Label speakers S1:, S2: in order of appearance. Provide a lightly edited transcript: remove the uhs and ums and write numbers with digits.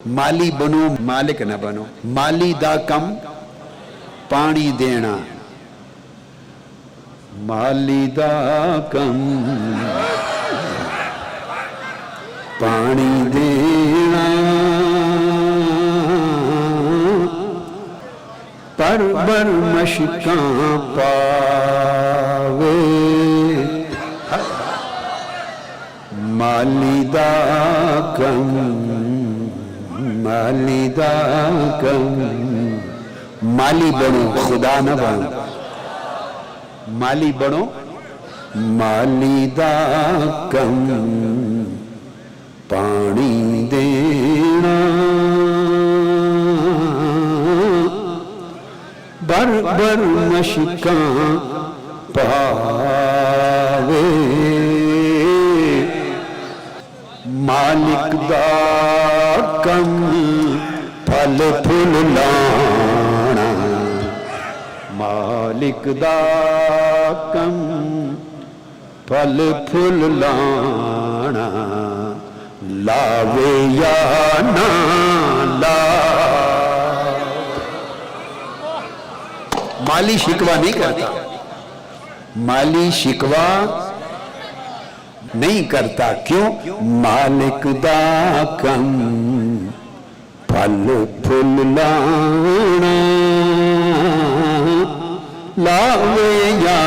S1: माली बनो मालिक न बनो। माली दा कम पानी देना, माली दा कम पानी देना, पर बर मशकां पावे, माली दा कम माली दा कम। माली बनो खुदा न बनो, माली बनो माली दा कम पानी देना, बर बर मशकां पावे, मालिक दा कम फल फुल लाना, मालिक दा कम फल फुल लाना, लावे या ना ला। माली शिकवा नहीं करता, माली शिकवा नहीं करता। क्यों? मालिक दा कम फल फुल लाना, लावे या